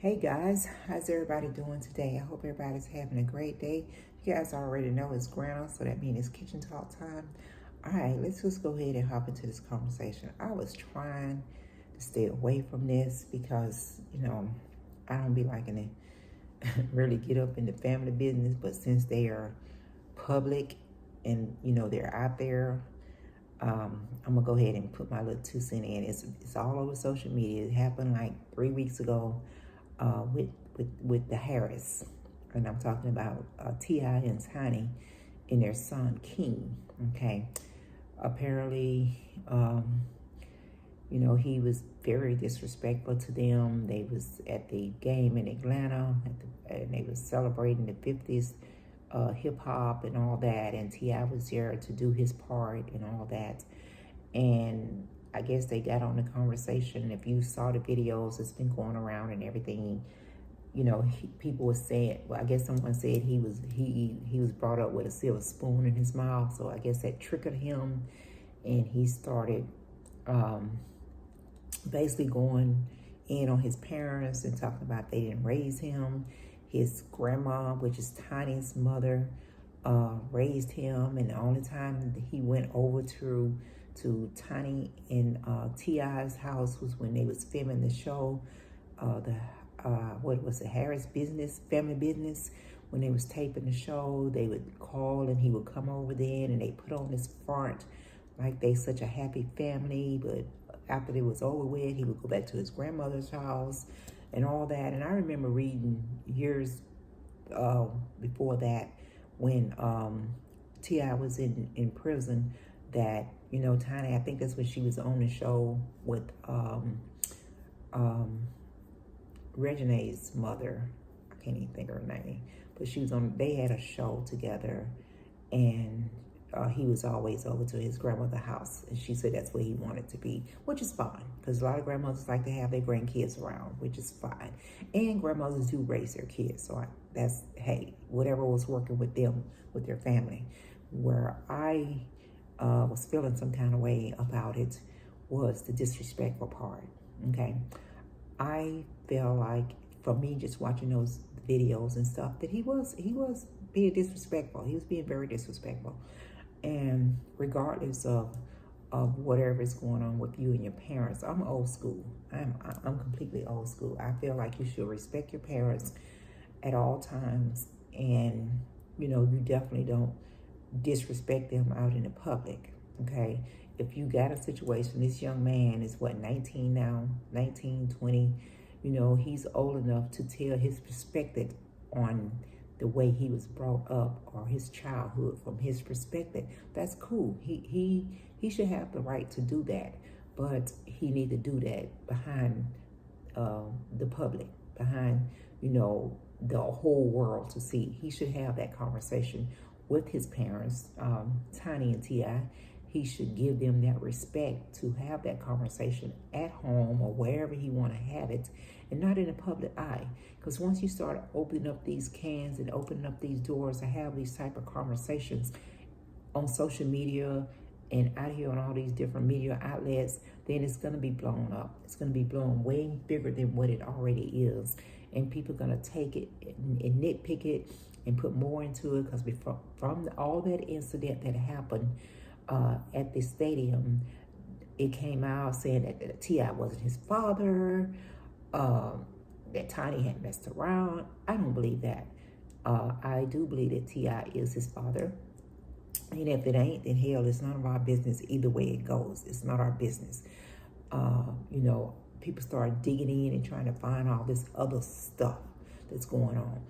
Hey guys, how's everybody doing today? I hope everybody's having a great day. You guys already know it's Granna, so that means it's kitchen talk time. All right, let's just go ahead and hop into this conversation. I was trying to stay away from this because, I don't be liking to really get up in the family business, but since they are public and, they're out there, I'm gonna go ahead and put my little 2 cents in. It's all over social media. It happened like 3 weeks ago with the Harris, and I'm talking about T.I. and Tiny and their son King. Okay, apparently, he was very disrespectful to them. They was at the game in Atlanta, and they was celebrating the 50s hip hop and all that, and T.I. was there to do his part and all that. And I guess they got on the conversation. If you saw the videos, it's been going around and everything. People were saying. Well, I guess someone said he was brought up with a silver spoon in his mouth. So I guess that triggered him, and he started basically going in on his parents and talking about they didn't raise him. His grandma, which is Tiny's mother, raised him, and the only time that he went over to Tiny and T.I.'s house was when they was filming the show, what was it, Harris Family Business. When they was taping the show, they would call and he would come over then, and they put on this front like they such a happy family. But after it was over with, he would go back to his grandmother's house and all that. And I remember reading years before that when T.I. was in prison that, Tiny, I think that's when she was on the show with Regine's mother. I can't even think of her name, but they had a show together, and he was always over to his grandmother's house, and she said that's where he wanted to be, which is fine, because a lot of grandmothers like to have their grandkids around, which is fine. And grandmothers do raise their kids, so hey, whatever was working with them, with their family. Where I was feeling some kind of way about it was the disrespectful part. Okay, I feel like, for me, just watching those videos and stuff, that he was being disrespectful. He was being very disrespectful. And regardless of whatever is going on with you and your parents, I'm old school. I'm completely old school. I feel like you should respect your parents at all times, and you definitely don't disrespect them out in the public. Okay, if you got a situation, this young man is 19 now, 19, 20. He's old enough to tell his perspective on the way he was brought up, or his childhood from his perspective. That's cool. He should have the right to do that, but he need to do that behind the public, behind the whole world to see. He should have that conversation with his parents, Tiny and T.I. He should give them that respect to have that conversation at home or wherever he want to have it, and not in the public eye. Because once you start opening up these cans and opening up these doors to have these type of conversations on social media and out here on all these different media outlets, then it's going to be blown up. It's going to be blown way bigger than what it already is. And people are going to take it and nitpick it and put more into it, because from all that incident that happened at the stadium, it came out saying that T.I. wasn't his father, that Tiny had messed around. I don't believe that. I do believe that T.I. is his father. And if it ain't, then hell, it's none of our business either way it goes. It's not our business. People start digging in and trying to find all this other stuff that's going on.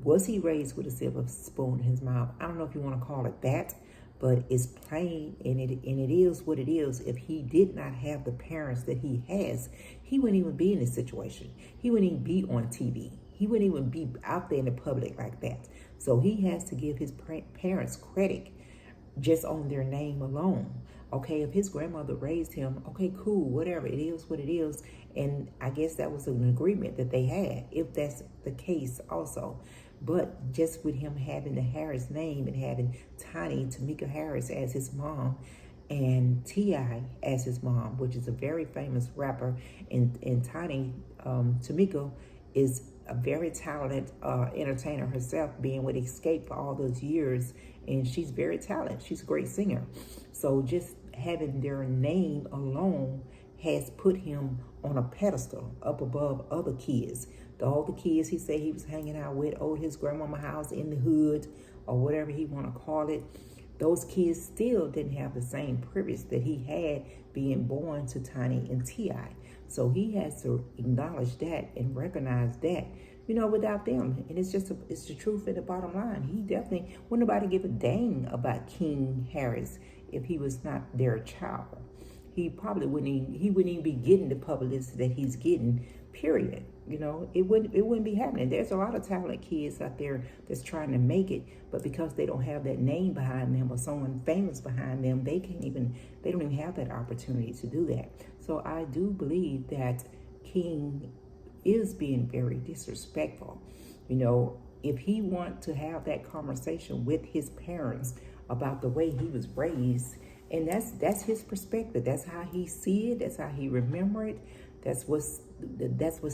Was he raised with a silver spoon in his mouth? I don't know if you want to call it that, but it's plain, and it is what it is. If he did not have the parents that he has, he wouldn't even be in this situation. He wouldn't even be on TV. He wouldn't even be out there in the public like that. So he has to give his parents credit just on their name alone. Okay, if his grandmother raised him, okay, cool, whatever, it is what it is. And I guess that was an agreement that they had, if that's the case also. But just with him having the Harris name and having Tiny Tamika Harris as his mom and T.I. as his mom, which is a very famous rapper, and Tiny Tamika is a very talented entertainer herself, being with Escape for all those years, and she's very talented. She's a great singer. So just having their name alone has put him on a pedestal up above other kids. All the kids he said he was hanging out with, his grandmama house in the hood, or whatever he want to call it, those kids still didn't have the same privilege that he had being born to Tiny and T.I. So he has to acknowledge that and recognize that, without them. And it's the truth and the bottom line. He definitely wouldn't nobody give a dang about King Harris if he was not their child. He probably wouldn't even be getting the publicity that he's getting, period. It wouldn't be happening. There's a lot of talented kids out there that's trying to make it, but because they don't have that name behind them or someone famous behind them, they don't even have that opportunity to do that. So I do believe that King is being very disrespectful. If he wants to have that conversation with his parents about the way he was raised, and that's his perspective. That's how he see it. That's how he remember it. That's what's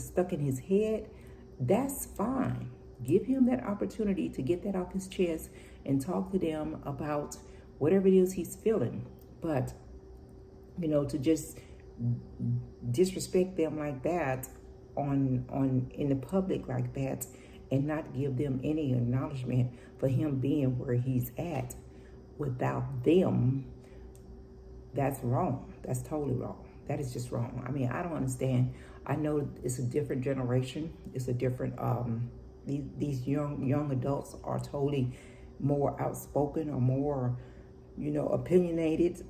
stuck in his head. That's fine. Give him that opportunity to get that off his chest and talk to them about whatever it is he's feeling. But to just disrespect them like that on in the public like that, and not give them any acknowledgement for him being where he's at without them, that's wrong. That's totally wrong. That is just wrong. I mean, I don't understand. I know it's a different generation. It's a different, these young adults are totally more outspoken or more, opinionated,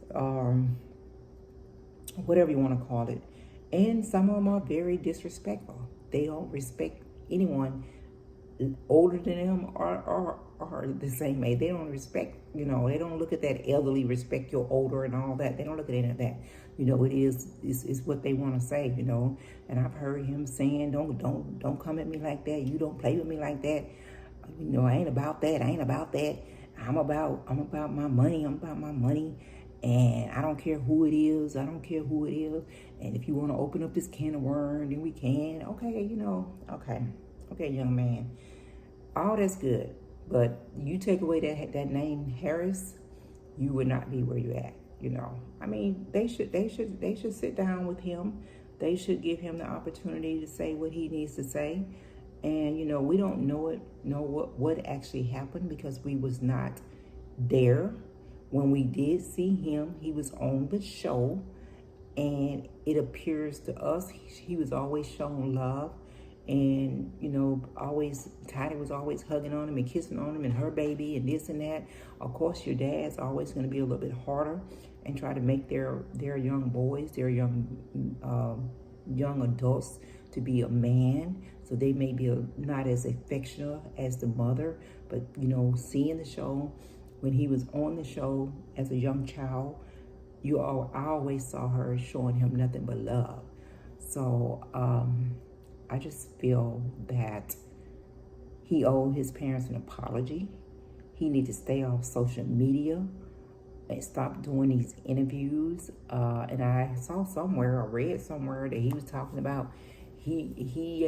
whatever you want to call it. And some of them are very disrespectful. They don't respect anyone older than them or the same age. They don't respect, they don't look at that elderly, respect your older and all that. They don't look at any of that. It's what they want to say, and I've heard him saying, don't come at me like that. You don't play with me like that. I ain't about that. I ain't about that. I'm about my money. I'm about my money. And I don't care who it is. I don't care who it is. And if you want to open up this can of worms, then we can. Okay, Okay, young man. All that's good. But you take away that name Harris, you would not be where you're at. I mean, they should sit down with him. They should give him the opportunity to say what he needs to say. And we don't know what actually happened because we was not there. When we did see him, he was on the show, and it appears to us he was always shown love. And, Tiny was always hugging on him and kissing on him and her baby and this and that. Of course, your dad's always going to be a little bit harder and try to make their young boys, their young adults to be a man. So they may be not as affectionate as the mother. But, seeing the show, when he was on the show as a young child, I always saw her showing him nothing but love. So, I just feel that he owed his parents an apology. He needs to stay off social media and stop doing these interviews. And I saw somewhere or read somewhere that he was talking about he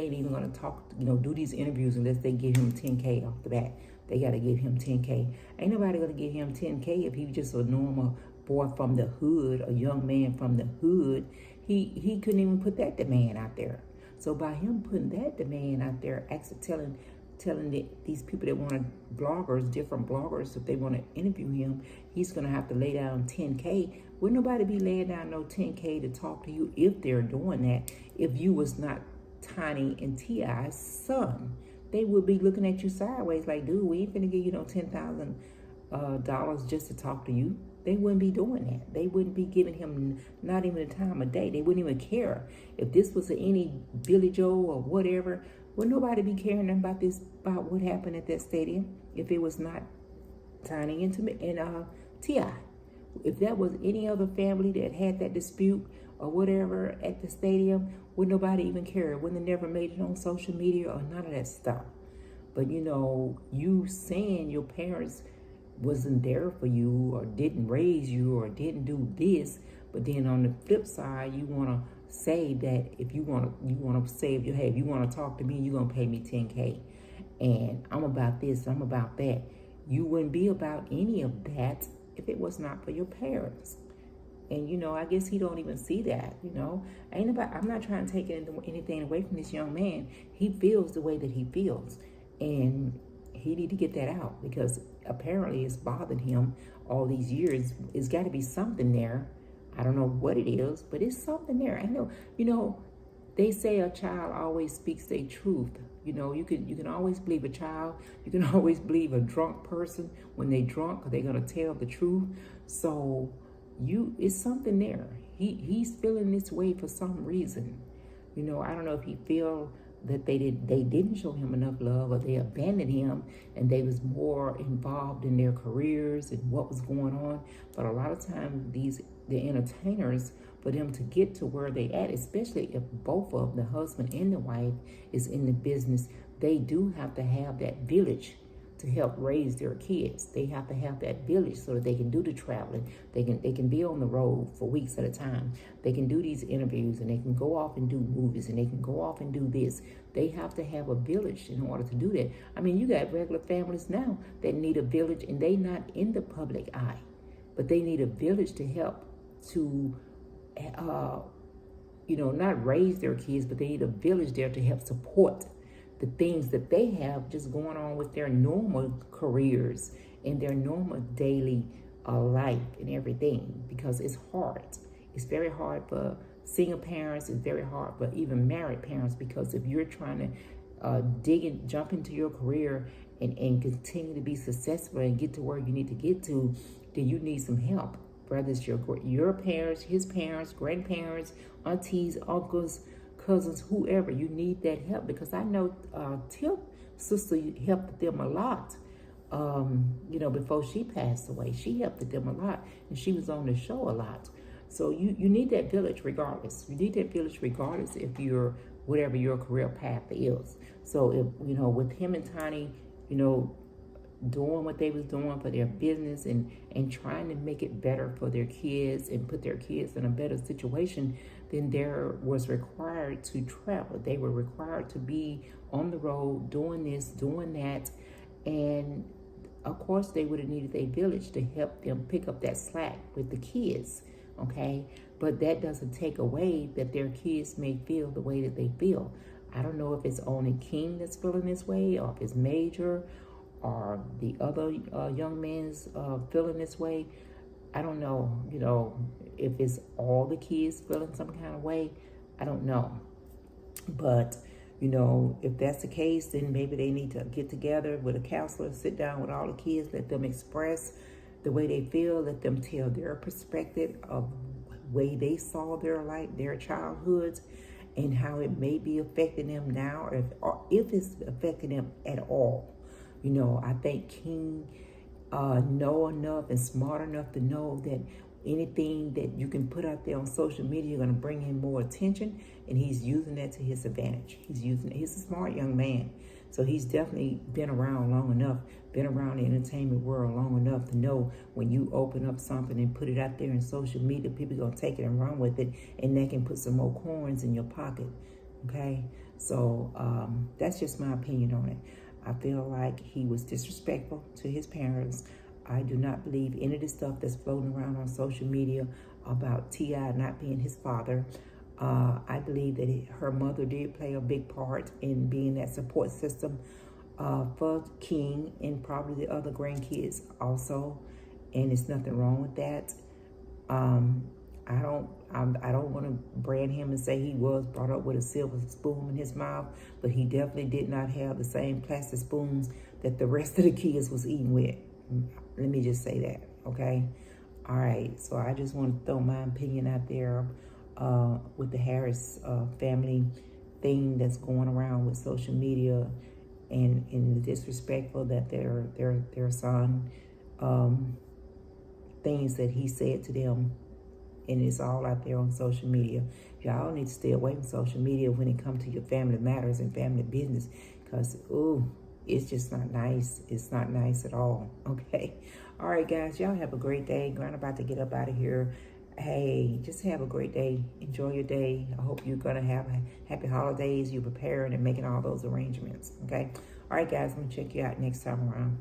ain't even going to talk, do these interviews unless they give him 10K off the bat. They got to give him 10K. Ain't nobody going to give him 10K if he was just a normal boy from the hood, a young man from the hood. He couldn't even put that demand out there. So by him putting that demand out there, actually telling these people that want bloggers, different bloggers, if they want to interview him, he's going to have to lay down 10K. Would nobody be laying down no 10K to talk to you if they're doing that? If you was not Tiny and T.I.'s son, they would be looking at you sideways like, dude, we ain't finna give you no $10,000 just to talk to you. They wouldn't be doing that. They wouldn't be giving him not even a time of day. They wouldn't even care. If this was any Billy Joe or whatever, would nobody be caring about what happened at that stadium if it was not Tiny and T.I.? If that was any other family that had that dispute or whatever at the stadium, would nobody even care? Wouldn't have never made it on social media or none of that stuff. But you saying your parents wasn't there for you or didn't raise you or didn't do this, but then on the flip side, you want to say that if you want to say, hey, if you want to talk to me, you're gonna pay me 10K, and I'm about this, I'm about that. You wouldn't be about any of that if it was not for your parents. And I guess he don't even see that. I'm not trying to take anything away from this young man. He feels the way that he feels, and he need to get that out, because apparently it's bothered him all these years. It's got to be something there. I don't know what it is, but it's something there. I know. They say a child always speaks their truth. You can always believe a child. You can always believe a drunk person. When they drunk, they're gonna tell the truth. So it's something there. He's feeling this way for some reason. I don't know if he feel that they didn't show him enough love, or they abandoned him and they was more involved in their careers and what was going on. But a lot of times the entertainers, for them to get to where they at, especially if both of the husband and the wife is in the business, they do have to have that village to help raise their kids. They have to have that village so that they can do the traveling. They can be on the road for weeks at a time. They can do these interviews, and they can go off and do movies, and they can go off and do this. They have to have a village in order to do that. I mean, you got regular families now that need a village, and they not in the public eye, but they need a village to help to not raise their kids, but they need a village there to help support the things that they have just going on with their normal careers and their normal daily life and everything, because it's hard. It's very hard for single parents. It's very hard for even married parents, because if you're trying to jump into your career and continue to be successful and get to where you need to get to, then you need some help. Whether it's your parents, his parents, grandparents, aunties, uncles, cousins, whoever, you need that help. Because I know Tip's sister helped them a lot. Before she passed away, she helped them a lot, and she was on the show a lot. So you need that village regardless. You need that village regardless if you're whatever your career path is. So if with him and Tiny, doing what they was doing for their business and trying to make it better for their kids and put their kids in a better situation, then there was required to travel. They were required to be on the road doing this, doing that. And of course they would have needed a village to help them pick up that slack with the kids. Okay. But that doesn't take away that their kids may feel the way that they feel. I don't know if it's only King that's feeling this way, or if it's Major, or the other young man's feeling this way. I don't know, if it's all the kids feeling some kind of way. I don't know. But, if that's the case, then maybe they need to get together with a counselor, sit down with all the kids, let them express the way they feel, let them tell their perspective of the way they saw their life, their childhoods, and how it may be affecting them now, or if it's affecting them at all. I think King know enough and smart enough to know that anything that you can put out there on social media is going to bring him more attention, and he's using that to his advantage. He's a smart young man, so he's definitely been around long enough, been around the entertainment world long enough to know when you open up something and put it out there in social media, people are going to take it and run with it, and they can put some more coins in your pocket. Okay, so that's just my opinion on it. I feel like he was disrespectful to his parents. I do not believe any of the stuff that's floating around on social media about T.I. not being his father. I believe that her mother did play a big part in being that support system for King and probably the other grandkids also. And there's nothing wrong with that. I don't want to brand him and say he was brought up with a silver spoon in his mouth, but he definitely did not have the same plastic spoons that the rest of the kids was eating with. Let me just say that, okay? All right, so I just want to throw my opinion out there with the Harris family thing that's going around with social media, and the disrespectful that their son, things that he said to them. And it's all out there on social media. Y'all need to stay away from social media when it comes to your family matters and family business, because, it's just not nice. It's not nice at all, okay? All right, guys, y'all have a great day. Granna about to get up out of here Hey, just have a great day. Enjoy your day. I hope you're going to have happy holidays. You're preparing and making all those arrangements. Okay. All right, guys. I'm going to check you out next time around.